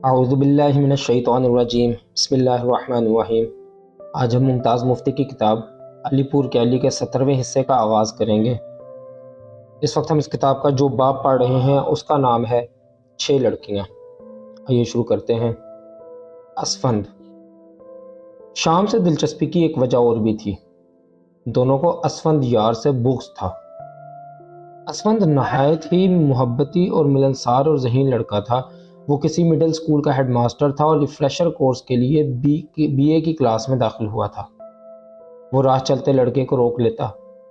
اعوذ باللہ من الشیطان الرجیم بسم اللہ الرحمن الرحیم۔ آج ہم ممتاز مفتی کی کتاب علی پور کے علی کے 17ویں حصے کا آغاز کریں گے۔ اس وقت ہم اس کتاب کا جو باب پڑھ رہے ہیں اس کا نام ہے 6 لڑکیاں۔ آئیے شروع کرتے ہیں۔ اسفند۔ شام سے دلچسپی کی ایک وجہ اور بھی تھی۔ دونوں کو اسفند یار سے بغض تھا۔ اسفند نہایت ہی محبتی اور ملنسار اور ذہین لڑکا تھا۔ وہ کسی مڈل سکول کا ہیڈ ماسٹر تھا اور ریفریشر کورس کے لیے بی اے کی کلاس میں داخل ہوا تھا۔ وہ راہ چلتے لڑکے کو روک لیتا۔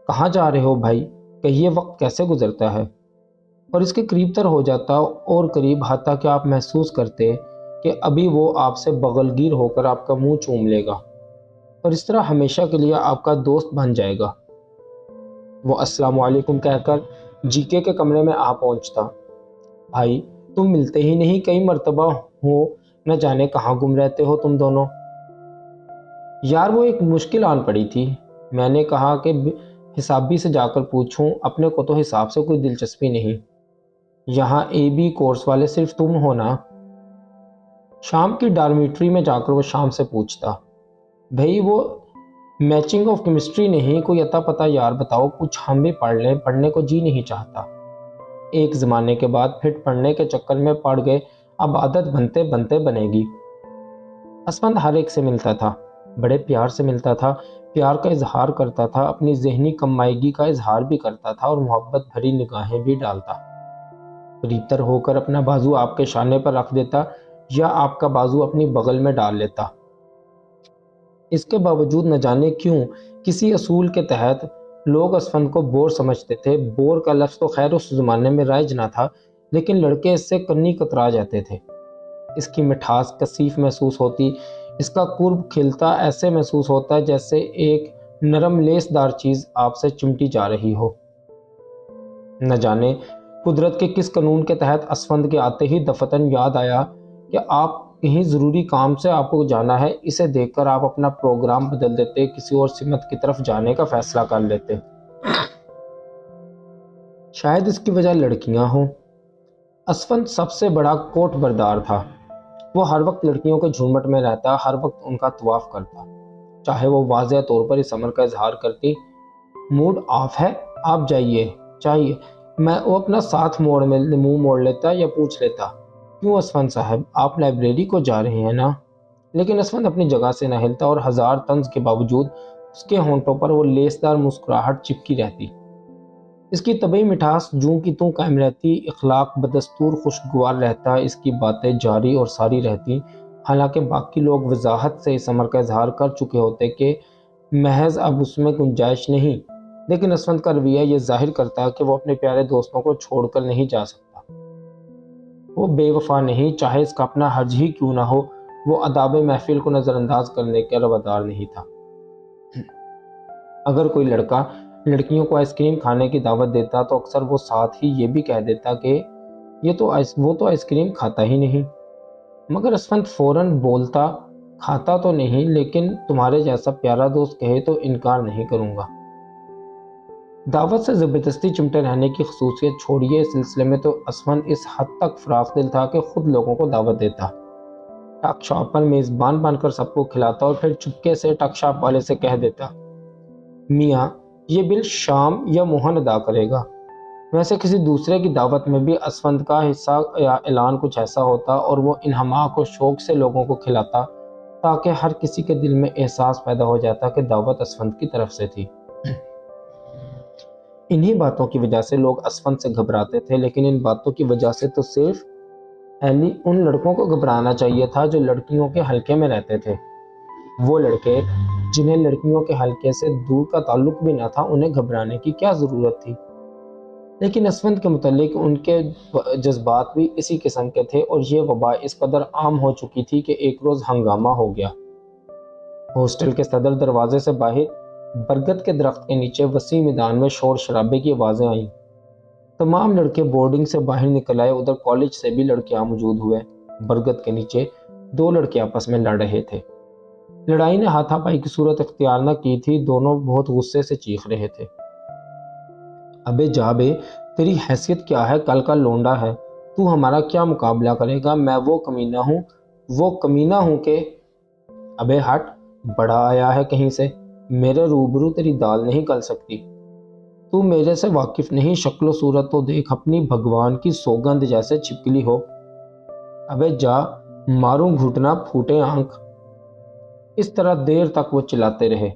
کہاں جا رہے ہو بھائی؟ کہیے وقت کیسے گزرتا ہے؟ اور اس کے قریب تر ہو جاتا اور قریب حتیٰ کہ آپ محسوس کرتے کہ ابھی وہ آپ سے بغل گیر ہو کر آپ کا منہ چوم لے گا اور اس طرح ہمیشہ کے لیے آپ کا دوست بن جائے گا۔ وہ السلام علیکم کہہ کر جی کے کمرے میں آ پہنچتا۔ بھائی تم ملتے ہی نہیں، کئی مرتبہ ہو، نہ جانے کہاں گم رہتے ہو تم دونوں۔ یار وہ ایک مشکل آن پڑی تھی۔ میں نے کہا کہ حسابی سے جا کر پوچھوں، اپنے کو تو حساب سے کوئی دلچسپی نہیں۔ یہاں اے بی کورس والے صرف تم ہو نا؟ شام کی ڈارمیٹری میں جا کر وہ شام سے پوچھتا۔ بھائی وہ میچنگ آف کیمسٹری نہیں، کوئی عطا پتہ یار بتاؤ، کچھ ہم بھی پڑھ لیں، پڑھنے کو جی نہیں چاہتا۔ ایک زمانے کے بعد پھر پڑھنے کے چکر میں پڑ گئے، اب عادت بنتے بنتے بنے گی۔ اسفند ہر ایک سے ملتا تھا، بڑے پیار سے ملتا تھا، پیار کا اظہار کرتا تھا، اپنی ذہنی کمائیگی کا اظہار بھی کرتا تھا اور محبت بھری نگاہیں بھی ڈالتا۔ قریب تر ہو کر اپنا بازو آپ کے شانے پر رکھ دیتا یا آپ کا بازو اپنی بغل میں ڈال لیتا۔ اس کے باوجود نہ جانے کیوں کسی اصول کے تحت لوگ اسفند کو بور سمجھتے تھے۔ بور کا لفظ تو خیر اس زمانے میں رائج نہ تھا، لیکن لڑکے اس سے کنی کترا جاتے تھے۔ اس کی مٹھاس کثیف محسوس ہوتی، اس کا قرب کھلتا ایسے محسوس ہوتا جیسے ایک نرم لیس دار چیز آپ سے چمٹی جا رہی ہو۔ نہ جانے قدرت کے کس قانون کے تحت اسفند کے آتے ہی دفتن یاد آیا کہ آپ کہیں ضروری کام سے آپ کو جانا ہے۔ اسے دیکھ کر آپ اپنا پروگرام بدل دیتے، کسی اور سمت کی طرف جانے کا فیصلہ کر لیتے۔ شاید اس کی وجہ لڑکیاں ہوں۔ اسفند سب سے بڑا کوٹ بردار تھا۔ وہ ہر وقت لڑکیوں کے جھرمٹ میں رہتا، ہر وقت ان کا طواف کرتا، چاہے وہ واضح طور پر اس امر کا اظہار کرتی۔ موڈ آف ہے، آپ جائیے، چاہیے میں وہ اپنا ساتھ منہ موڑ لیتا یا پوچھ لیتا، کیوں اسفند صاحب آپ لائبریری کو جا رہے ہیں نا؟ لیکن اسفند اپنی جگہ سے نہ ہلتا اور ہزار طنز کے باوجود اس کے ہونٹوں پر وہ لیسدار مسکراہٹ چپکی رہتی۔ اس کی طبعی مٹھاس جوں کی توں قائم رہتی، اخلاق بدستور خوشگوار رہتا، اس کی باتیں جاری اور ساری رہتی، حالانکہ باقی لوگ وضاحت سے اس امر کا اظہار کر چکے ہوتے کہ محض اب اس میں گنجائش نہیں، لیکن اسفند کا رویہ یہ ظاہر کرتا کہ وہ اپنے پیارے دوستوں کو چھوڑ کر نہیں جا سکتا۔ وہ بے وفا نہیں، چاہے اس کا اپنا حرج ہی کیوں نہ ہو، وہ آداب محفل کو نظر انداز کرنے کا روادار نہیں تھا۔ اگر کوئی لڑکا لڑکیوں کو آئس کریم کھانے کی دعوت دیتا تو اکثر وہ ساتھ ہی یہ بھی کہہ دیتا کہ وہ تو آئس کریم کھاتا ہی نہیں۔ مگر اسفند فوراً بولتا، کھاتا تو نہیں، لیکن تمہارے جیسا پیارا دوست کہے تو انکار نہیں کروں گا۔ دعوت سے زبردستی چمٹے رہنے کی خصوصیت چھوڑیے، اس سلسلے میں تو اسفند اس حد تک فراخ دل تھا کہ خود لوگوں کو دعوت دیتا، ٹک شاپ پر میزبان بن کر سب کو کھلاتا اور پھر چپکے سے ٹک شاپ والے سے کہہ دیتا، میاں یہ بل شام یا موہن ادا کرے گا۔ ویسے کسی دوسرے کی دعوت میں بھی اسفند کا حصہ یا اعلان کچھ ایسا ہوتا اور وہ انہماک اور شوق سے لوگوں کو کھلاتا تاکہ ہر کسی کے دل میں احساس پیدا ہو جاتا کہ دعوت اسفند کی طرف سے تھی۔ انہی باتوں کی وجہ سے لوگ اسفند سے گھبراتے تھے، لیکن ان باتوں کی وجہ سے تو صرف ان لڑکوں کو گھبرانا چاہیے تھا جو لڑکیوں کے حلقے میں رہتے تھے۔ وہ لڑکے جنہیں لڑکیوں کے حلقے سے دور کا تعلق بھی نہ تھا، انہیں گھبرانے کی کیا ضرورت تھی؟ لیکن اسفند کے متعلق ان کے جذبات بھی اسی قسم کے تھے اور یہ وبا اس قدر عام ہو چکی تھی کہ ایک روز ہنگامہ ہو گیا۔ ہاسٹل کے صدر دروازے سے باہر برگد کے درخت کے نیچے وسیع میدان میں شور شرابے کی آوازیں آئیں۔ تمام لڑکے بورڈنگ سے باہر نکل آئے، ادھر کالج سے بھی لڑکیاں موجود ہوئے۔ برگد کے نیچے 2 لڑکے آپس میں لڑ رہے تھے۔ لڑائی نے ہاتھا پائی کی صورت اختیار نہ کی تھی، دونوں بہت غصے سے چیخ رہے تھے۔ ابے جا بے، تیری حیثیت کیا ہے؟ کل کا لونڈا ہے، تو ہمارا کیا مقابلہ کرے گا؟ میں وہ کمینہ ہوں کہ ابے ہٹ، بڑا آیا ہے کہیں سے، میرے روبرو تیری دال نہیں گل سکتی۔ تو میرے سے واقف نہیں، شکل و صورت تو دیکھ، اپنی بھگوان کی سوگند جیسے چھپکلی ہو۔ ابے جا، ماروں گھٹنا، پھوٹے آنکھ۔ اس طرح دیر تک وہ چلاتے رہے۔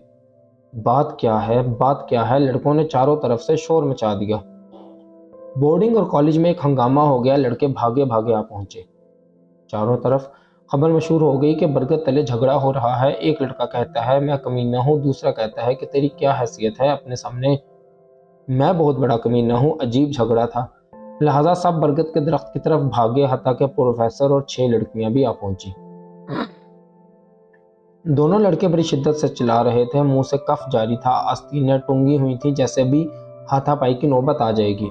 بات کیا ہے؟ لڑکوں نے چاروں طرف سے شور مچا دیا۔ بورڈنگ اور کالج میں ایک ہنگامہ ہو گیا، لڑکے بھاگے بھاگے آ پہنچے۔ چاروں طرف خبر مشہور ہو گئی کہ برگد تلے جھگڑا ہو رہا ہے۔ ایک لڑکا کہتا ہے میں کمینہ ہوں، دوسرا کہتا ہے کہ تیری کیا حیثیت ہے اپنے سامنے، میں بہت بڑا کمینہ ہوں۔ عجیب جھگڑا تھا، لہٰذا سب برگد کے درخت کی طرف بھاگے، حتیٰ کہ پروفیسر اور 6 لڑکیاں بھی آ پہنچی۔ دونوں لڑکے بڑی شدت سے چلا رہے تھے، منہ سے کف جاری تھا، آستینیں ٹنگی ہوئی تھیں جیسے بھی ہاتھا پائی کی نوبت آ جائے گی۔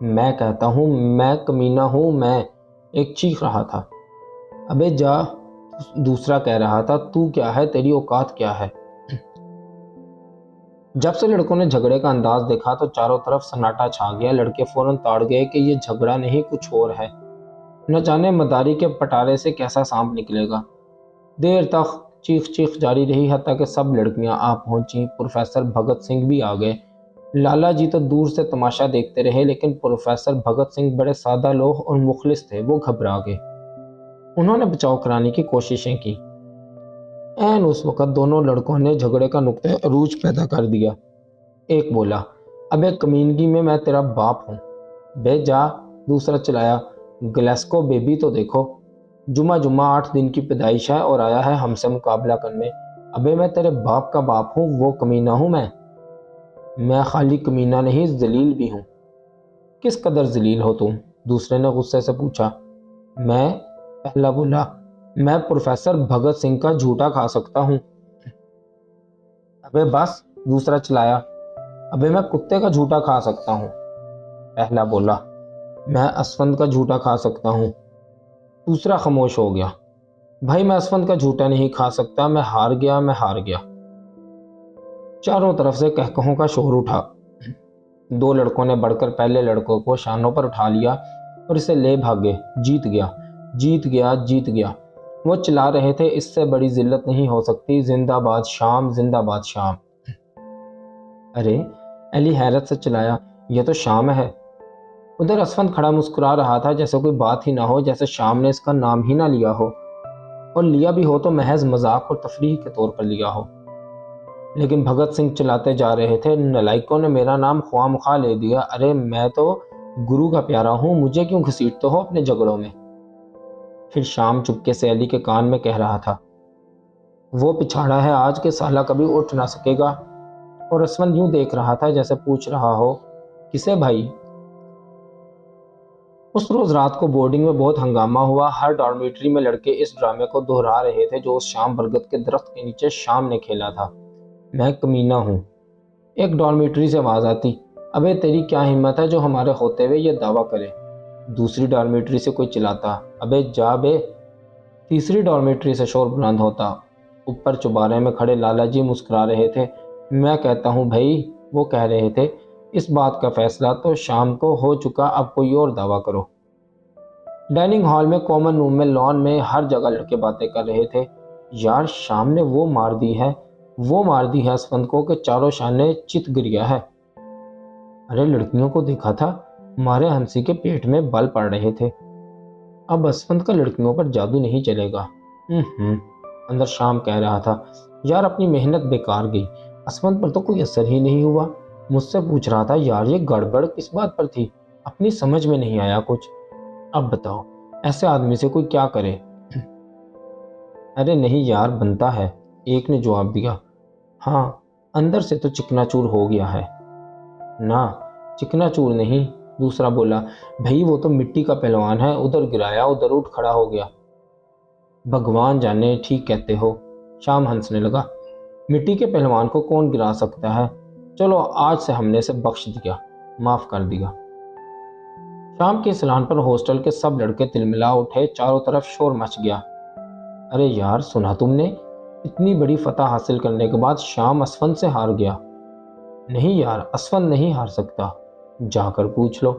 میں کہتا ہوں میں کمینہ ہوں، میں، ایک چیخ رہا تھا۔ ابے جا، دوسرا کہہ رہا تھا، تو کیا ہے، تیری اوقات کیا ہے؟ جب سے لڑکوں نے جھگڑے کا انداز دیکھا تو چاروں طرف سناٹا چھا گیا۔ لڑکے فوراً تاڑ گئے کہ یہ جھگڑا نہیں، کچھ اور ہے، نہ جانے مداری کے پٹارے سے کیسا سانپ نکلے گا۔ دیر تک چیخ جاری رہی، حتیٰ کہ سب لڑکیاں آ پہنچیں۔ پروفیسر بھگت سنگھ بھی آ گئے۔ لالا جی تو دور سے تماشا دیکھتے رہے، لیکن پروفیسر بھگت سنگھ بڑے سادہ لوح اور مخلص تھے، وہ گھبرا گئے۔ انہوں نے بچاؤ کرانے کی کوششیں کی۔ عین اس وقت دونوں لڑکوں نے جھگڑے کا نقطہ عروج پیدا کر دیا۔ ایک بولا، ابے کمینگی میں تیرا باپ ہوں۔ بے جا، دوسرا چلایا، گلیسکو بیبی تو دیکھو، جمعہ 8 دن کی پیدائش ہے اور آیا ہے ہم سے مقابلہ کرنے۔ ابے میں تیرے باپ کا باپ ہوں، وہ کمینہ ہوں میں خالی کمینہ نہیں، ذلیل بھی ہوں۔ کس قدر ذلیل ہو تم؟ دوسرے نے غصے سے پوچھا۔ میں، پہلا بولا، میں پروفیسر بھگت سنگھ کا جھوٹا کھا سکتا ہوں۔ ابے بس، دوسرا چلایا، ابے میں کتے کا جھوٹا کھا سکتا ہوں۔ پہلا بولا، میں اسفند کا جھوٹا کھا سکتا ہوں۔ دوسرا خاموش ہو گیا۔ بھائی میں اسفند کا جھوٹا نہیں کھا سکتا، میں ہار گیا۔ چاروں طرف سے کہکہوں کا شور اٹھا۔ 2 لڑکوں نے بڑھ کر پہلے لڑکوں کو شانوں پر اٹھا لیا اور اسے لے بھاگے۔ جیت گیا۔ وہ چلا رہے تھے، اس سے بڑی ذلت نہیں ہو سکتی، زندہ باد شام، زندہ باد شام۔ ارے، ایلی حیرت سے چلایا، یہ تو شام ہے۔ ادھر اسفند کھڑا مسکرا رہا تھا جیسے کوئی بات ہی نہ ہو، جیسے شام نے اس کا نام ہی نہ لیا ہو، اور لیا بھی ہو تو محض مذاق اور تفریح کے طور پر لیا ہو۔ لیکن بھگت سنگھ چلاتے جا رہے تھے، نالائکوں نے میرا نام خواہ مخواہ لے دیا۔ ارے میں تو گرو کا پیارا ہوں، مجھے کیوں گھسیٹتے ہو اپنے جھگڑوں میں؟ پھر شام چپکے سے ایلی کے کان میں کہہ رہا تھا، وہ پچھاڑا ہے آج کے سالہ کبھی اٹھ نہ سکے گا۔ اور اسفند یوں دیکھ رہا تھا جیسے پوچھ رہا ہو، کسے بھائی؟ اس روز رات کو بورڈنگ میں بہت ہنگامہ ہوا۔ ہر ڈارمیٹری میں لڑکے اس ڈرامے کو دہرا رہے تھے جو اس شام برگد کے درخت کے نیچے شام نے کھیلا تھا۔ میں کمینہ ہوں۔ ایک ڈارمیٹری سے آواز آتی، ابے تیری کیا ہمت ہے جو ہمارے ہوتے ہوئے یہ دعویٰ کرے؟ دوسری ڈارمیٹری سے کوئی چلاتا، ابے جا بے۔ تیسری ڈارمیٹری سے شور بلند ہوتا۔ اوپر چوبارے میں کھڑے لالا جی مسکرا رہے تھے۔ میں کہتا ہوں بھائی، وہ کہہ رہے تھے، اس بات کا فیصلہ تو شام کو ہو چکا، اب کوئی اور دعویٰ کرو۔ ڈائننگ ہال میں، کامن روم میں، لان میں، ہر جگہ لڑکے باتیں کر رہے تھے۔ یار شام نے وہ مار دی ہے اسفند کو کہ چاروں شانے چت گریا ہے۔ ارے لڑکیوں کو دیکھا تھا، مارے ہنسی کے پیٹ میں بل پڑ رہے تھے۔ اب اسفند کا لڑکیوں پر جادو نہیں چلے گا۔ اندر شام کہہ رہا تھا، یار اپنی محنت بیکار گئی، اسفند پر تو کوئی اثر ہی نہیں ہوا۔ مجھ سے پوچھ رہا تھا، یار یہ گڑبڑ کس بات پر تھی؟ اپنی سمجھ میں نہیں آیا کچھ۔ اب بتاؤ ایسے آدمی سے کوئی کیا کرے؟ ارے نہیں یار، بنتا ہے، ایک نے جواب دیا۔ ہاں، اندر سے تو چکنا چور ہو گیا ہے۔ نہ، چکنا چور نہیں، دوسرا بولا، بھئی وہ تو مٹی کا پہلوان ہے، ادھر گرایا ادھر اٹھ کھڑا ہو گیا۔ بھگوان جانے، ٹھیک کہتے ہو، شام ہنسنے لگا۔ مٹی کے پہلوان کو کون گرا سکتا ہے؟ چلو آج سے ہم نے اسے بخش دیا، معاف کر دیا۔ شام کے اعلان پر ہاسٹل کے سب لڑکے تلملا اٹھے، چاروں طرف شور مچ گیا۔ ارے یار سنا تم نے؟ اتنی بڑی فتح حاصل کرنے کے بعد شام اسفند سے ہار گیا۔ نہیں یار، اسفند نہیں ہار سکتا، جا کر پوچھ لو۔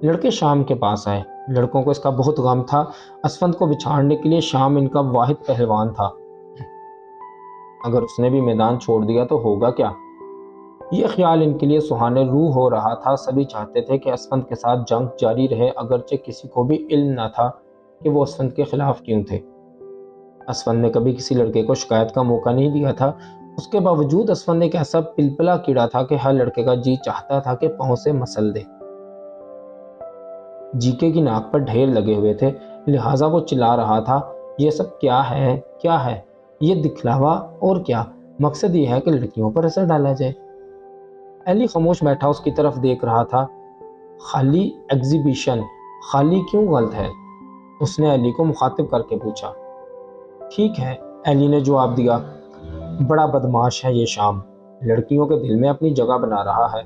لڑکے شام کے پاس آئے۔ لڑکوں کو اس کا بہت غم تھا۔ اسفند کو بچھاڑنے کے لیے شام ان کا واحد پہلوان تھا۔ اگر اس نے بھی میدان چھوڑ دیا تو ہوگا کیا؟ یہ خیال ان کے لیے سہانے روح ہو رہا تھا۔ سبھی چاہتے تھے کہ اسفند کے ساتھ جنگ جاری رہے، اگرچہ کسی کو بھی علم نہ تھا کہ وہ اسفند کے خلاف کیوں تھے۔ اسفند نے کبھی کسی لڑکے کو شکایت کا موقع نہیں دیا تھا۔ اس کے باوجود اسفند ایک ایسا پلپلا کیڑا تھا کہ ہر لڑکے کا جی چاہتا تھا کہ پاؤں سے مسل دے۔ جیکے کی ناک پر ڈھیر لگے ہوئے تھے، لہٰذا وہ چلا رہا تھا، یہ سب کیا ہے، کیا ہے یہ دکھلاوا، اور کیا مقصد یہ ہے کہ لڑکیوں پر اثر ڈالا جائے؟ ایلی خاموش بیٹھا اس کی طرف دیکھ رہا تھا۔ خالی ایگزیبیشن، خالی کیوں غلط ہے؟ اس نے ایلی کو مخاطب کر کے پوچھا۔ ٹھیک ہے، ایلی نے جواب دیا، بڑا بدماش ہے یہ شام، لڑکیوں کے دل میں اپنی جگہ بنا رہا ہے۔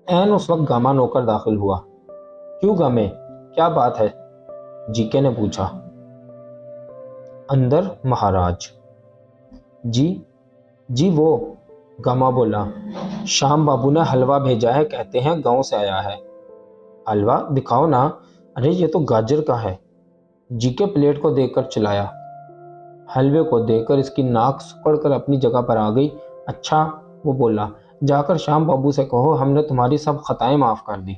عین اس وقت گاما نوکر داخل ہوا۔ کیوں گامے، کیا بات ہے؟ جیکے نے پوچھا۔ اندر مہاراج۔ جی وہ، گاما بولا، شام بابو نے حلوہ بھیجا ہے، کہتے ہیں گاؤں سے آیا ہے۔ حلوہ دکھاؤ نا۔ ارے یہ تو گاجر کا ہے۔ جیکے پلیٹ کو دیکھ کر چلایا۔ حلوے کو دیکھ کر اس کی ناک سکڑ کر اپنی جگہ پر آ گئی۔ اچھا، وہ بولا، جا کر شام بابو سے کہو ہم نے تمہاری سب خطائیں معاف کر دی۔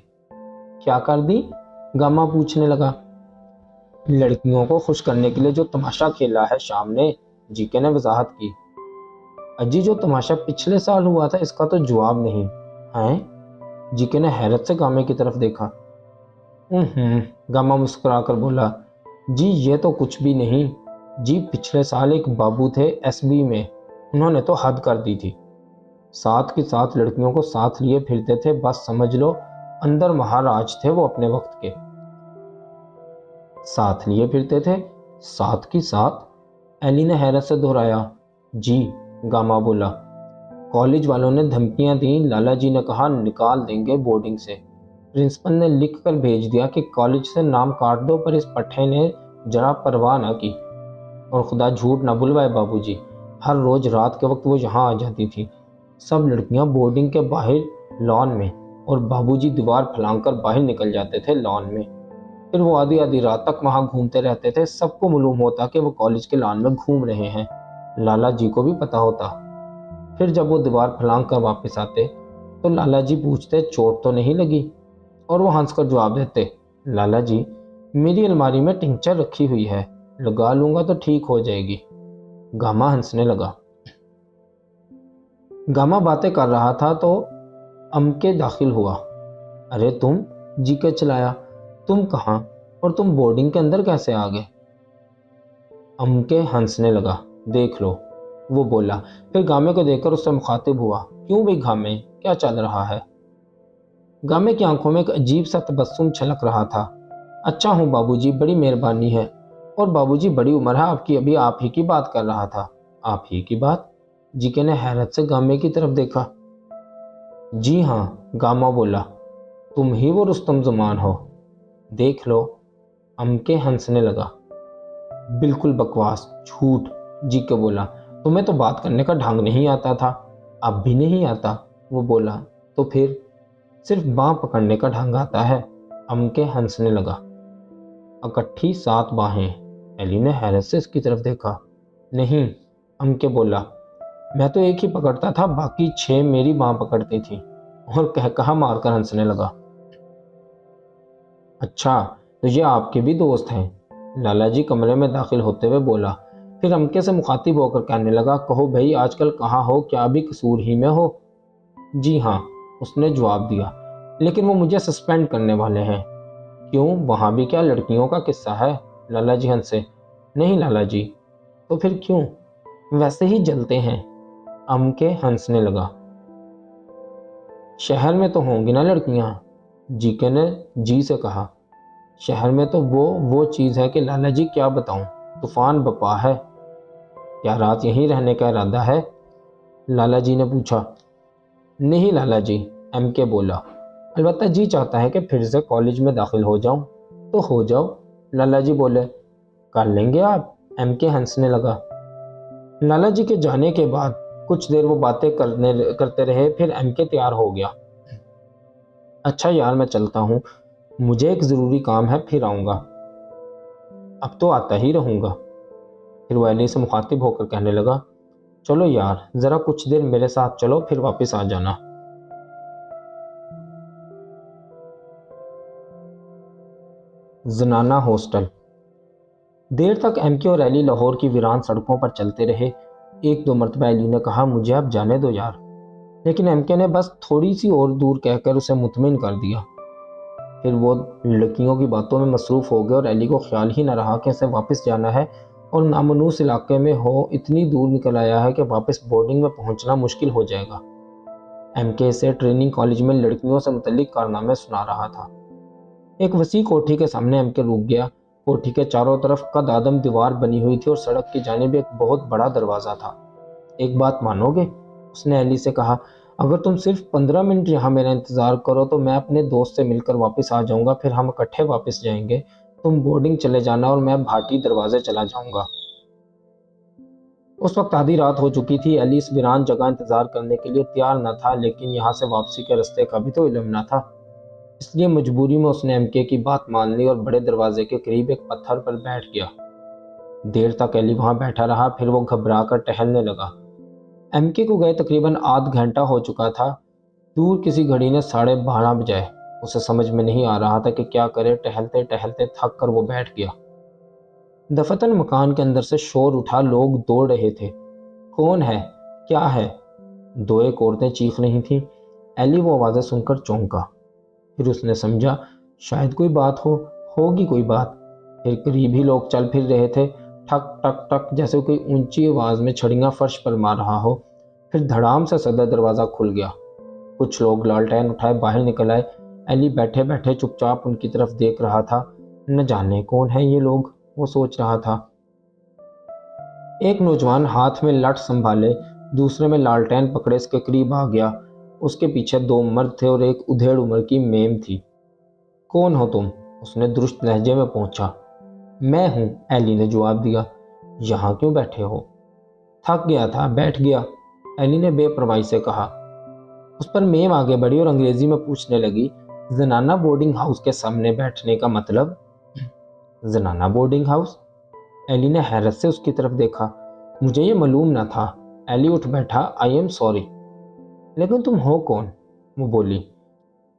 کیا کر دی؟ گاما پوچھنے لگا۔ لڑکیوں کو خوش کرنے کے لیے جو تماشا کھیلا ہے شام نے، جیکے نے وضاحت کی۔ اجی جو تماشا پچھلے سال ہوا تھا اس کا تو جواب نہیں ہے؟ جیکے نے حیرت سے گامے کی طرف دیکھا۔ گاما مسکرا کر بولا، جی یہ تو کچھ بھی نہیں، جی پچھلے سال ایک بابو تھے ایس بی میں، انہوں نے تو حد کر دی تھی، ساتھ کے ساتھ لڑکیوں کو ساتھ لیے پھرتے تھے، بس سمجھ لو اندر مہاراج تھے وہ اپنے وقت کے۔ ساتھ لیے پھرتے تھے، ساتھ کی ساتھ؟ ایلی نے حیرت سے دہرایا۔ جی، گاما بولا، کالج والوں نے دھمکیاں دیں، لالا جی نے کہا نکال دیں گے بورڈنگ سے، پرنسپل نے لکھ کر بھیج دیا کہ کالج سے نام کاٹ دو، پر اس پٹھے نے ذرا پرواہ نہ کی، اور خدا جھوٹ نہ بلوائے بابو جی، ہر روز رات کے وقت وہ یہاں آ جاتی تھی، سب لڑکیاں بورڈنگ کے باہر لان میں، اور بابو جی دیوار پھلانگ کر باہر نکل جاتے تھے لان میں، پھر وہ آدھی رات تک وہاں گھومتے رہتے تھے، سب کو معلوم ہوتا کہ وہ کالج کے لان میں گھوم رہے ہیں، لالا جی کو بھی پتا ہوتا۔ پھر جب وہ دیوار پھلانگ کر واپس آتے تو لالا جی پوچھتے چوٹ تو نہیں لگی، اور وہ ہنس کر جواب دیتے، لالا جی میری الماری میں ٹنکچر رکھی ہوئی ہے، لگا لوں گا تو ٹھیک ہو جائے گی۔ گاما ہنسنے لگا۔ گاما باتیں کر رہا تھا تو امکے داخل ہوا۔ ارے تم، جی کے چلایا، تم کہاں، اور تم بورڈنگ کے اندر کیسے آ گئے؟ امکے ہنسنے لگا۔ دیکھ لو، وہ بولا، پھر گامے کو دیکھ کر اس سے مخاطب ہوا، کیوں بھئی گامے، کیا چل رہا ہے؟ گامے کی آنکھوں میں ایک عجیب سا تبسم چھلک رہا تھا۔ اچھا ہوں بابو جی، بڑی مہربانی ہے، اور بابو جی بڑی عمر ہے آپ کی، ابھی آپ ہی کی بات کر رہا تھا۔ آپ ہی کی بات؟ جیکے نے حیرت سے گامے کی طرف دیکھا۔ جی ہاں، گاما بولا، تم ہی وہ رستم زمان ہو، دیکھ لو۔ امکے ہنسنے لگا۔ بالکل بکواس، جھوٹ، جیکے بولا، تمہیں تو بات کرنے کا ڈھنگ نہیں آتا تھا۔ اب بھی نہیں آتا؟ وہ بولا، تو پھر؟ صرف باں پکڑنے کا ڈھنگ آتا ہے۔ امکے ہنسنے لگا۔ اکٹھی 7 باہیں؟ ایلی نے حیرت سے اس کی طرف دیکھا۔ نہیں، امکے بولا، میں تو ایک ہی پکڑتا تھا، باقی 6 میری باں پکڑتی تھی، اور کہا مار کر ہنسنے لگا۔ اچھا، تو یہ آپ کے بھی دوست ہیں؟ لالا جی کمرے میں داخل ہوتے ہوئے بولا، پھر امکے سے مخاطب ہو کر کہنے لگا، کہو بھائی آج کل کہاں ہو، کیا بھی قصور ہی میں ہو؟ جی ہاں، اس نے جواب دیا، لیکن وہ مجھے سسپینڈ کرنے والے ہیں۔ کیوں، وہاں بھی کیا لڑکیوں کا قصہ ہے؟ لالا جی ہنسے۔ نہیں لالا جی، تو پھر کیوں؟ ویسے ہی جلتے ہیں۔ امکے ہنسنے لگا۔ شہر میں تو ہوں گی نا لڑکیاں؟ جیکے نے جی سے کہا۔ شہر میں تو وہ چیز ہے کہ لالا جی کیا بتاؤں، طوفان بپا ہے۔ کیا رات یہیں رہنے کا ارادہ ہے؟ لالا جی نے پوچھا۔ نہیں لالا جی، ایم کے بولا، البتہ جی چاہتا ہے کہ پھر سے کالج میں داخل ہو جاؤں۔ تو ہو جاؤ، لالا جی بولے۔ کر لیں گے آپ؟ ایم کے ہنسنے لگا۔ لالا جی کے جانے کے بعد کچھ دیر وہ باتیں کرتے رہے، پھر ایم کے تیار ہو گیا۔ اچھا یار میں چلتا ہوں، مجھے ایک ضروری کام ہے، پھر آؤں گا۔ اب تو آتا ہی رہوں گا۔ پھر وہ ایلی سے مخاطب ہو کر کہنے لگا، چلو یار ذرا کچھ دیر میرے ساتھ چلو، پھر واپس آ جانا۔ زنانہ ہاسٹل۔ دیر تک ایم کے اور ایلی لاہور کی ویران سڑکوں پر چلتے رہے۔ ایک دو مرتبہ ایلی نے کہا، مجھے اب جانے دو یار، لیکن ایم کے نے بس تھوڑی سی اور دور کہہ کر اسے مطمئن کر دیا۔ پھر وہ لڑکیوں کی باتوں میں مصروف ہو گئے اور ایلی کو خیال ہی نہ رہا کہ اسے واپس جانا ہے اور نامنوس علاقے میں ہو اتنی دور نکل آیا ہے کہ واپس بورڈنگ میں پہنچنا مشکل ہو جائے گا۔ ایم کے اسے ٹریننگ کالج میں لڑکیوں سے متعلق کارنامے سنا رہا تھا۔ ایک وسیع کوٹھی کے سامنے ایم کے رک گیا۔ کوٹھی کے چاروں طرف قد آدم دیوار بنی ہوئی تھی اور سڑک کی جانب ایک بہت بڑا دروازہ تھا۔ ایک بات مانو گے؟ اس نے ایلی سے کہا، اگر تم صرف 15 منٹ یہاں میرا انتظار کرو تو میں اپنے دوست سے مل کر واپس آ جاؤں گا، پھر ہم اکٹھے واپس جائیں گے۔ تم بورڈنگ چلے جانا اور میں بھاٹی دروازے چلا جاؤں گا۔ اس وقت آدھی رات ہو چکی تھی۔ ایلی اس ویران جگہ انتظار کرنے کے لیے تیار نہ تھا، لیکن یہاں سے واپسی کے رستے کا بھی تو علم نہ تھا۔ اس لیے مجبوری میں اس نے ایم کے کی بات مان لی اور بڑے دروازے کے قریب ایک پتھر پر بیٹھ گیا۔ دیر تک ایلی وہاں بیٹھا رہا، پھر وہ گھبرا کر ٹہلنے لگا۔ ایم کے کو گئے تقریباً آدھ گھنٹہ ہو چکا تھا۔ دور کسی گھڑی نے 12:30 بجائے۔ اسے سمجھ میں نہیں آ رہا تھا کہ کیا کرے۔ ٹہلتے ٹہلتے تھک کر وہ بیٹھ گیا۔ دفتن مکان کے اندر سے شور اٹھا، لوگ دوڑ رہے تھے۔ کون ہے؟ کیا ہے؟ دو ایک عورتیں چیخ رہی تھیں۔ ایلی وہ آوازیں سن کر چونکا۔ پھر اس نے سمجھا شاید کوئی بات ہوگی کوئی بات۔ پھر قریب ہی لوگ چل پھر رہے تھے، ٹھک ٹک ٹک جیسے کوئی اونچی آواز میں چھڑیاں فرش پر مار رہا ہو۔ پھر دھڑام سے صدر دروازہ کھل گیا۔ کچھ لوگ لالٹین اٹھائے باہر نکل آئے۔ ایلی بیٹھے بیٹھے چپ چاپ ان کی طرف دیکھ رہا تھا۔ نہ جانے کون ہیں یہ لوگ، وہ سوچ رہا تھا۔ ایک نوجوان ہاتھ میں لٹ سنبھالے، دوسرے میں لالٹین پکڑے اس کے قریب آ گیا۔ اس کے پیچھے دو مرد تھے اور ایک ادھیڑ عمر کی میم تھی۔ کون ہو تم؟ اس نے درست لہجے میں پوچھا۔ میں ہوں، ایلی نے جواب دیا۔ یہاں کیوں بیٹھے ہو؟ تھک گیا تھا، بیٹھ گیا، ایلی نے بے پرواہی سے کہا۔ اس پر میم آگے بڑھی اور انگریزی میں پوچھنے لگی، زنانہ بورڈنگ ہاؤس کے سامنے بیٹھنے کا مطلب؟ زنانہ بورڈنگ ہاؤس؟ ایلی نے حیرت سے اس کی طرف دیکھا۔ مجھے یہ معلوم نہ تھا۔ ایلی اٹھ بیٹھا، آئی ایم سوری، لیکن تم ہو کون؟ وہ بولی۔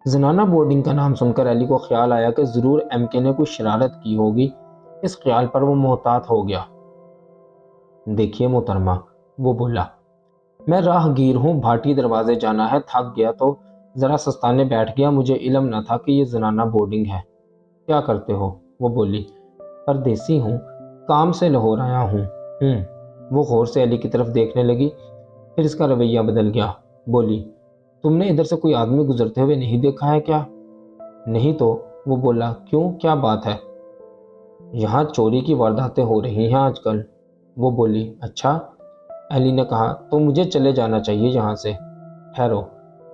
زنانہ بورڈنگ کا نام سن کر ایلی کو خیال آیا کہ ضرور ایم کے نے کوئی شرارت کی ہوگی۔ اس خیال پر وہ محتاط ہو گیا۔ دیکھیے محترمہ، وہ بولا، میں راہ گیر ہوں، بھاٹی دروازے جانا ہے، تھک گیا تو ذرا سستانے بیٹھ گیا، مجھے علم نہ تھا کہ یہ زنانہ بورڈنگ ہے۔ کیا کرتے ہو؟ وہ بولی۔ پردیسی ہوں، کام سے لاہور آیا ہوں۔ وہ غور سے ایلی کی طرف دیکھنے لگی، پھر اس کا رویہ بدل گیا۔ بولی، تم نے ادھر سے کوئی آدمی گزرتے ہوئے نہیں دیکھا ہے کیا؟ نہیں تو، وہ بولا۔ کیوں، کیا بات ہے؟ یہاں چوری کی وارداتیں ہو رہی ہیں آج کل۔ وہ بولی، اچھا؟ ایلی نے کہا، تو مجھے چلے جانا چاہیے یہاں سے۔ ٹھہرو،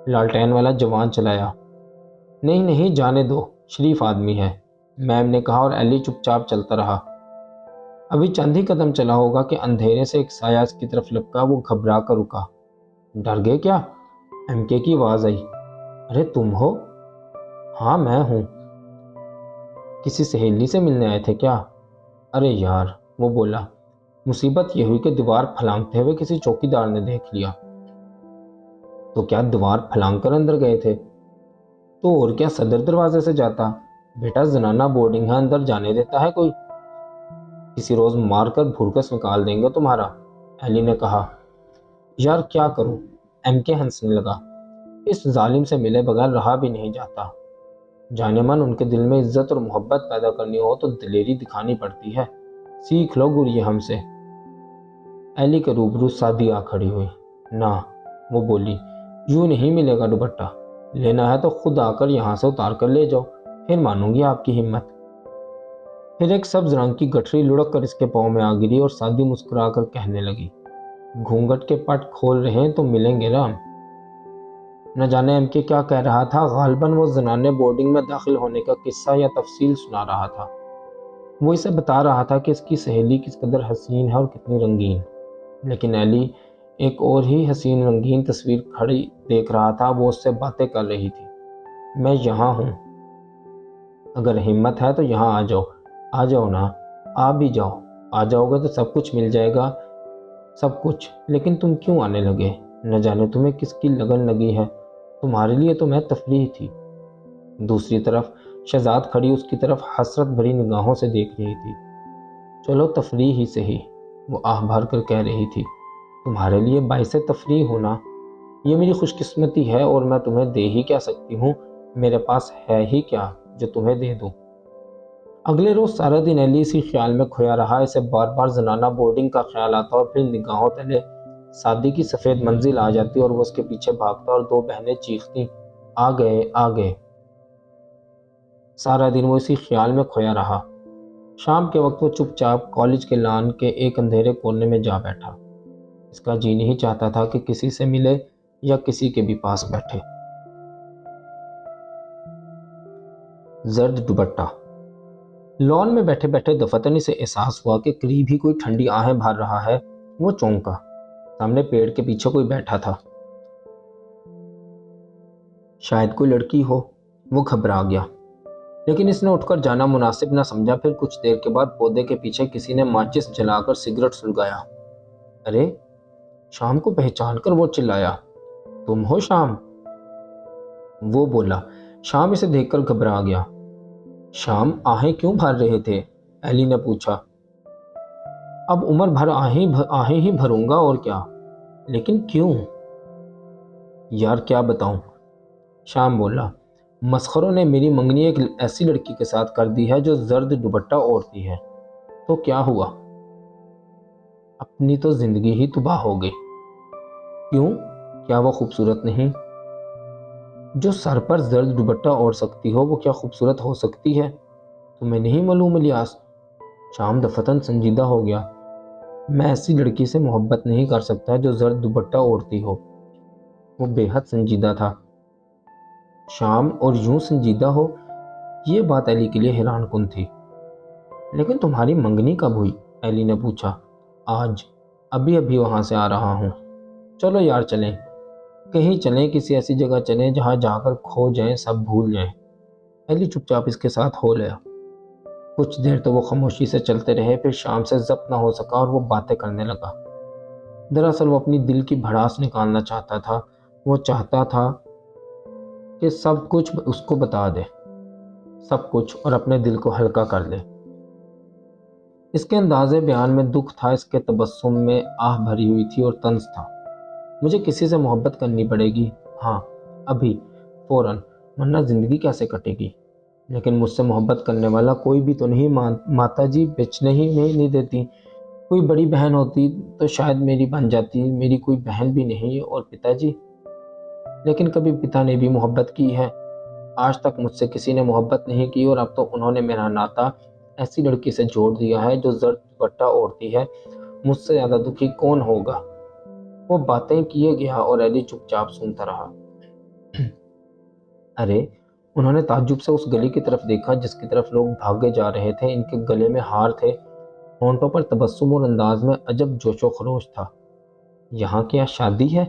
لالٹین والا جوان چلایا۔ نہیں نہیں، جانے دو، شریف آدمی ہے، میم نے کہا اور ایلی چپ چاپ چلتا رہا۔ ابھی چند ہی قدم چلا ہوگا کہ اندھیرے سے ایک سایہ اس کی طرف لپکا۔ وہ گھبرا کر رکا۔ ڈر گئے کیا؟ ایم کے کی آواز آئی۔ ارے تم ہو؟ ہاں میں ہوں۔ کسی سہیلی سے ملنے آئے تھے کیا؟ ارے یار، وہ بولا، مصیبت یہ ہوئی کہ دیوار پھلانگتے ہوئے کسی چوکیدار نے دیکھ لیا۔ تو کیا دیوار پھلانگ کر اندر گئے تھے؟ تو اور کیا، صدر دروازے سے جاتا؟ بیٹا زنانہ بورڈنگ ہے، اندر جانے دیتا ہے کوئی؟ کسی روز مار کر بھورکس نکال دیں گے تمہارا، ایلی نے کہا۔ یار کیا کروں؟ ایم کے ہنسنے لگا۔ اس ظالم سے ملے بغیر رہا بھی نہیں جاتا۔ جانے من ان کے دل میں عزت اور محبت پیدا کرنی ہو تو دلیری دکھانی پڑتی ہے، سیکھ لو گر یہ ہم سے۔ ایلی کے روبرو سادی آ کھڑی ہوئی۔ نہ، وہ بولی، یوں نہیں ملے گا دوپٹہ، لینا ہے تو خود آ کر یہاں سے اتار کر لے جاؤ، پھر مانوں گی آپ کی ہمت۔ پھر ایک سبز رنگ کی گٹھری لڑک کر اس کے پاؤں میں آ گری اور سادی مسکرا کر کہنے لگی، گھونگھٹ کے پٹ کھول رہے ہیں تو ملیں گے رام۔ نہ جانے ایم کے کیا کہہ رہا تھا، غالباً وہ زنانے بورڈنگ میں داخل ہونے کا قصہ یا تفصیل سنا رہا تھا۔ وہ اسے بتا رہا تھا کہ اس کی سہیلی کس قدر حسین ہے اور کتنی رنگین، لیکن ایلی ایک اور ہی حسین رنگین تصویر کھڑی دیکھ رہا تھا۔ وہ اس سے باتیں کر رہی تھی۔ میں یہاں ہوں، اگر ہمت ہے تو یہاں آ جاؤ نا، آ بھی جاؤ، آ جاؤ گے تو سب کچھ مل جائے گا، سب کچھ۔ لیکن تم کیوں آنے لگے؟ نہ جانے تمہیں کس کی لگن لگی ہے، تمہارے لیے تو میں تفریح تھی۔ دوسری طرف شہزاد کھڑی اس کی طرف حسرت بھری نگاہوں سے دیکھ رہی تھی۔ چلو تفریح ہی صحیح، وہ آہ بھر کر کہہ رہی تھی، تمہارے لیے باعث تفریح ہونا یہ میری خوش قسمتی ہے، اور میں تمہیں دے ہی کیا سکتی ہوں، میرے پاس ہے ہی کیا جو تمہیں دے دوں۔ اگلے روز سارا دن ایلی اسی خیال میں کھویا رہا، اسے بار بار زنانہ بورڈنگ کا خیال آتا اور پھر نگاہوں تلے سادی کی سفید منزل آ جاتی اور وہ اس کے پیچھے بھاگتا اور دو بہنیں چیختی، آ گئے آ گئے۔ سارا دن وہ اسی خیال میں کھویا رہا۔ شام کے وقت وہ چپ چاپ کالج کے لان کے ایک اندھیرے کونے میں جا بیٹھا۔ اس کا جی نہیں چاہتا تھا کہ کسی سے ملے یا کسی کے بھی پاس بیٹھے۔ زرد دوپٹہ۔ لان میں بیٹھے بیٹھے دفتن اسے احساس ہوا کہ قریب ہی کوئی ٹھنڈی آہیں بھر رہا ہے۔ وہ چونکا، سامنے پیڑ کے پیچھے کوئی بیٹھا تھا، شاید کوئی لڑکی ہو۔ وہ گھبرا گیا، لیکن اس نے اٹھ کر جانا مناسب نہ سمجھا۔ پھر کچھ دیر کے بعد پودے کے پیچھے کسی نے ماچس جلا کر سگریٹ سلگایا۔ ارے! شام کو پہچان کر وہ چلایا، تم ہو شام؟ وہ بولا۔ شام اسے دیکھ کر گھبرا گیا۔ شام، آہیں کیوں بھر رہے تھے؟ ایلی نے پوچھا۔ اب عمر بھر آہیں ہی بھروں گا اور کیا، لیکن کیوں؟ یار کیا بتاؤں، شام بولا۔ مسخروں نے میری منگنی ایک ایسی لڑکی کے ساتھ کر دی ہے جو زرد دوپٹہ اوڑھتی ہے، تو کیا ہوا؟ اپنی تو زندگی ہی تباہ ہو گئی۔ کیوں؟ کیا وہ خوبصورت نہیں؟ جو سر پر زرد دوپٹہ اوڑھ سکتی ہو وہ کیا خوبصورت ہو سکتی ہے؟ تمہیں نہیں معلوم الیاس؟ شام دفتن سنجیدہ ہو گیا۔ میں ایسی لڑکی سے محبت نہیں کر سکتا جو زرد دوپٹہ اوڑھتی ہو۔ وہ بے حد سنجیدہ تھا۔ شام اور یوں سنجیدہ ہو، یہ بات ایلی کے لیے حیران کن تھی۔ لیکن تمہاری منگنی کب ہوئی؟ ایلی نے پوچھا۔ آج، ابھی وہاں سے آ رہا ہوں۔ چلو یار چلیں، کہیں چلیں، کسی ایسی جگہ چلیں جہاں جا کر کھو جائیں، سب بھول جائیں۔ ایلی چپ چاپ اس کے ساتھ ہو لیا۔ کچھ دیر تو وہ خاموشی سے چلتے رہے، پھر شام سے ضبط نہ ہو سکا اور وہ باتیں کرنے لگا۔ دراصل وہ اپنی دل کی بھڑاس نکالنا چاہتا تھا۔ وہ چاہتا تھا کہ سب کچھ اس کو بتا دے، سب کچھ، اور اپنے دل کو ہلکا کر لے۔ اس کے انداز بیان میں دکھ تھا، اس کے تبسم میں آہ بھری ہوئی تھی اور طنز تھا۔ مجھے کسی سے محبت کرنی پڑے گی، ہاں، ابھی، فوراً، ورنہ زندگی کیسے کٹے گی؟ لیکن مجھ سے محبت کرنے والا کوئی بھی تو نہیں۔ ماتا جی بیچنے ہی نہیں دیتی۔ کوئی بڑی بہن ہوتی تو شاید میری بن جاتی، میری کوئی بہن بھی نہیں۔ اور پتا جی؟ لیکن کبھی پتا نے بھی محبت کی ہے؟ آج تک مجھ سے کسی نے محبت نہیں کی، اور اب تو انہوں نے میرا ناتا ایسی لڑکی سے جوڑ دیا ہے جو زرد دوپٹہ اوڑھتی ہے۔ مجھ سے زیادہ دکھی کون ہوگا؟ وہ باتیں کیے گیا اور ایلی چپ چاپ سنتا رہا۔ ارے! انہوں نے تعجب سے اس گلی کی طرف دیکھا جس کی طرف لوگ بھاگے جا رہے تھے۔ ان کے گلے میں ہار تھے، ہونٹوں پر تبسم اور انداز میں عجب جوش و خروش تھا۔ یہاں کیا شادی ہے؟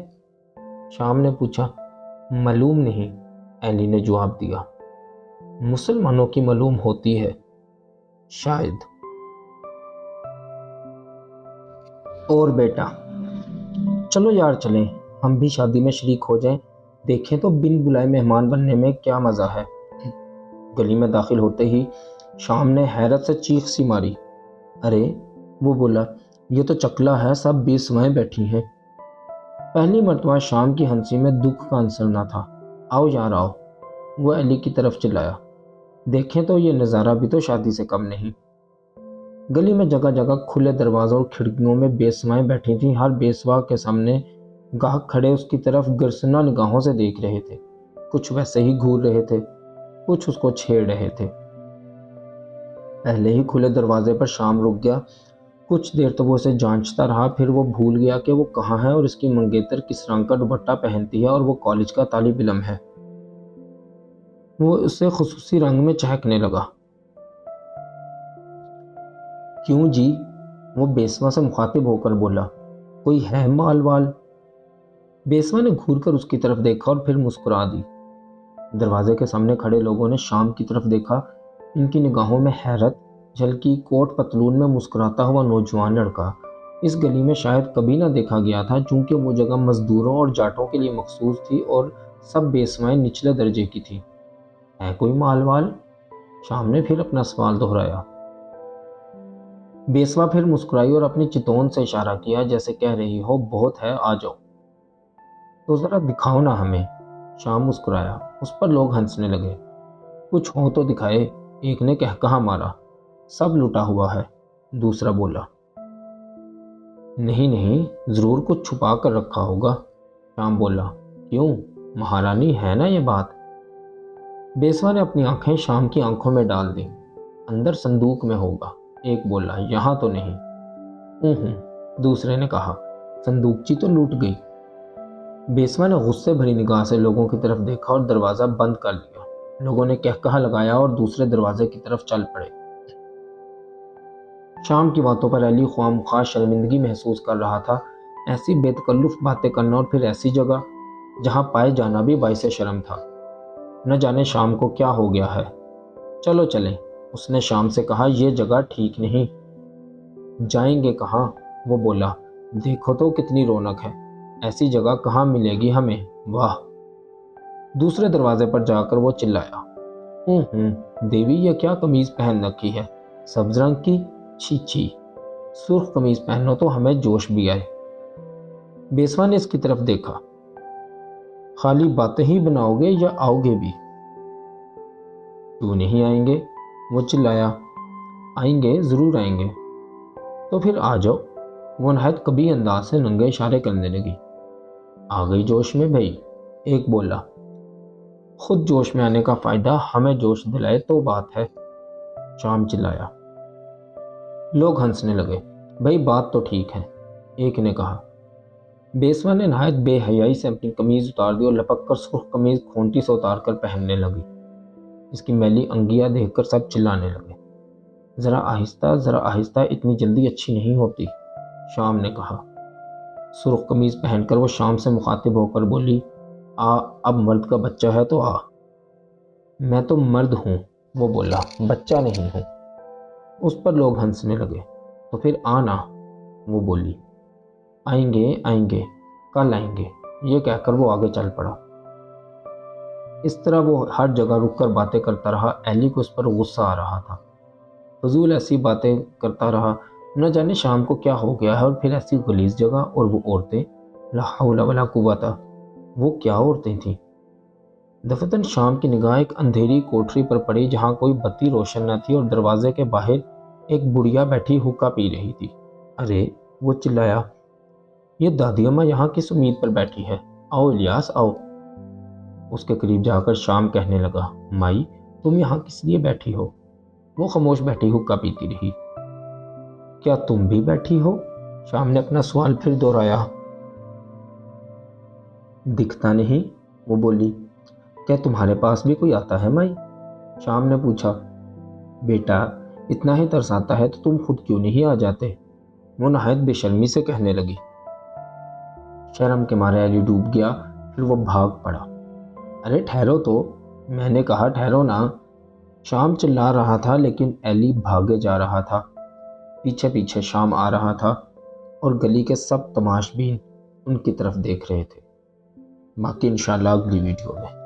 شام نے پوچھا۔ معلوم نہیں، ایلی نے جواب دیا۔ مسلمانوں کی معلوم ہوتی ہے، شاید۔ اور بیٹا، چلو یار چلیں، ہم بھی شادی میں شریک ہو جائیں، دیکھیں تو بن بلائے مہمان بننے میں کیا مزہ ہے۔ گلی میں داخل ہوتے ہی شام نے حیرت سے چیخ سی ماری۔ ارے! وہ بولا، یہ تو چکلا ہے، سب بیسوائیں بیٹھی ہیں۔ پہلی مرتبہ شام کی ہنسی میں دکھ کا عنصر نہ تھا۔ آؤ یار آؤ، وہ ایلی کی طرف چلایا۔ دیکھیں تو یہ نظارہ بھی تو شادی سے کم نہیں۔ گلی میں جگہ جگہ کھلے دروازوں اور کھڑکیوں میں بیسوائیں بیٹھی تھیں۔ ہر بیسوا کے سامنے گاہک کھڑے اس کی طرف گرسنہ نگاہوں سے دیکھ رہے تھے۔ کچھ ویسے ہی گھور رہے تھے، کچھ اس کو چھیڑ رہے تھے۔ پہلے ہی کھلے دروازے پر شام رک گیا۔ کچھ دیر تو وہ اسے جانچتا رہا، پھر وہ بھول گیا کہ وہ کہاں ہے اور اس کی منگیتر کس رنگ کا دوپٹہ پہنتی ہے اور وہ کالج کا طالب علم ہے۔ وہ اسے خصوصی رنگ میں چہکنے لگا۔ کیوں جی؟ وہ بیسوا سے مخاطب ہو کر بولا۔ کوئی ہے مال وال؟ بیسوا نے گھور کر اس کی طرف دیکھا اور پھر مسکرا دی۔ دروازے کے سامنے کھڑے لوگوں نے شام کی طرف دیکھا۔ ان کی نگاہوں میں حیرت جھلکی۔ کوٹ پتلون میں مسکراتا ہوا نوجوان لڑکا اس گلی میں شاید کبھی نہ دیکھا گیا تھا، چونکہ وہ جگہ مزدوروں اور جاٹوں کے لیے مخصوص تھی اور سب بیسوائیں نچلے درجے کی تھی۔ ہے کوئی مال وال؟ شام نے پھر اپنا سوال دہرایا۔ بیسوا پھر مسکرائی اور اپنی چتون سے اشارہ کیا، جیسے کہہ رہی ہو بہت ہے، آ جاؤ۔ تو ذرا دکھاؤ نا ہمیں۔ شام مسکرایا۔ اس پر لوگ ہنسنے لگے۔ کچھ ہو تو دکھائے، ایک نے کہا مارا۔ سب لٹا ہوا ہے، دوسرا بولا۔ نہیں نہیں، ضرور کچھ چھپا کر رکھا ہوگا، شام بولا۔ کیوں، مہارانی ہے نا یہ بات؟ بیسوا نے اپنی آنکھیں شام کی آنکھوں میں ڈال دیں۔ اندر صندوق میں ہوگا، ایک بولا۔ یہاں تو نہیں۔ دوسرے نے کہا۔ صندوقچی تو لوٹ گئی۔ بیسوا نے غصے بھری نگاہ سے لوگوں کی طرف دیکھا اور دروازہ بند کر لیا۔ لوگوں نے کہا لگایا اور دوسرے دروازے کی طرف چل پڑے۔ شام کی باتوں پر علی خواہ مخواہ شرمندگی محسوس کر رہا تھا۔ ایسی بے تکلف باتیں کرنا اور پھر ایسی جگہ جہاں پائے جانا بھی باعث شرم تھا۔ نہ جانے شام کو کیا ہو گیا ہے۔ چلو چلیں، اس نے شام سے کہا، یہ جگہ ٹھیک نہیں۔ جائیں گے کہاں؟ وہ بولا۔ دیکھو تو کتنی رونق ہے، ایسی جگہ کہاں ملے گی ہمیں؟ واہ! دوسرے دروازے پر جا کر وہ چلایا۔ دیوی، یہ کیا قمیض پہن رکھی ہے، سبز رنگ کی؟ چھی چھی، سرخ قمیض پہنو تو ہمیں جوش بھی آئے۔ بیسوا نے اس کی طرف دیکھا۔ خالی باتیں ہی بناؤ گے یا آؤ گے بھی؟ کیوں نہیں آئیں گے؟ وہ چلایا۔ آئیں گے، ضرور آئیں گے۔ تو پھر آ جاؤ۔ وہ نہایت کبھی انداز سے ننگے اشارے کرنے لگی۔ آ گئی جوش میں بھئی، ایک بولا۔ خود جوش میں آنے کا فائدہ، ہمیں جوش دلائے تو بات ہے، شام چلایا۔ لوگ ہنسنے لگے۔ بھئی بات تو ٹھیک ہے، ایک نے کہا۔ بیسوا نے نہایت بے حیائی سے اپنی قمیض اتار دی اور لپک کر سرخ قمیض کھونٹی سے اتار کر پہننے لگی۔ اس کی میلی انگیاں دیکھ کر سب چلانے لگے۔ ذرا آہستہ، اتنی جلدی اچھی نہیں ہوتی، شام نے کہا۔ سرخ قمیض پہن کر وہ شام سے مخاطب ہو کر بولی، اب مرد کا بچہ ہے تو آ۔ میں تو مرد ہوں، وہ بولا، بچہ نہیں ہوں۔ اس پر لوگ ہنسنے لگے۔ تو پھر آنا، وہ بولی۔ آئیں گے، کل آئیں گے، یہ کہہ کر وہ آگے چل پڑا۔ اس طرح وہ ہر جگہ رک کر باتیں کرتا رہا۔ ایلی کو اس پر غصہ آ رہا تھا۔ فضول ایسی باتیں کرتا رہا، نہ جانے شام کو کیا ہو گیا ہے، اور پھر ایسی غلیظ جگہ اور وہ عورتیں، لا حول ولا قوت، وہ کیا عورتیں تھیں؟ دفتن شام کی نگاہ ایک اندھیری کوٹری پر پڑی جہاں کوئی بتی روشن نہ تھی اور دروازے کے باہر ایک بڑھیا بیٹھی حقہ پی رہی تھی۔ ارے، وہ چلایا، یہ دادی اماں یہاں کس امید پر بیٹھی ہے؟ آؤ الیاس، آؤ۔ اس کے قریب جا کر شام کہنے لگا، مائی تم یہاں کس لیے بیٹھی ہو؟ وہ خاموش بیٹھی حقہ پیتی رہی۔ کیا تم بھی بیٹھی ہو؟ شام نے اپنا سوال پھر دہرایا۔ دکھتا نہیں، وہ بولی۔ کیا تمہارے پاس بھی کوئی آتا ہے مائی؟ شام نے پوچھا۔ بیٹا، اتنا ہی ترس آتا ہے تو تم خود کیوں نہیں آ جاتے؟ وہ نہایت بے شرمی سے کہنے لگی۔ شرم کے مارے علی ڈوب گیا، پھر وہ بھاگ پڑا۔ ارے ٹھہرو تو، میں نے کہا ٹھہرو نا۔ شام چلا رہا تھا لیکن ایلی بھاگے جا رہا تھا۔ پیچھے پیچھے شام آ رہا تھا اور گلی کے سب تماش بین ان کی طرف دیکھ رہے تھے۔ باقی انشاءاللہ اگلی ویڈیو میں۔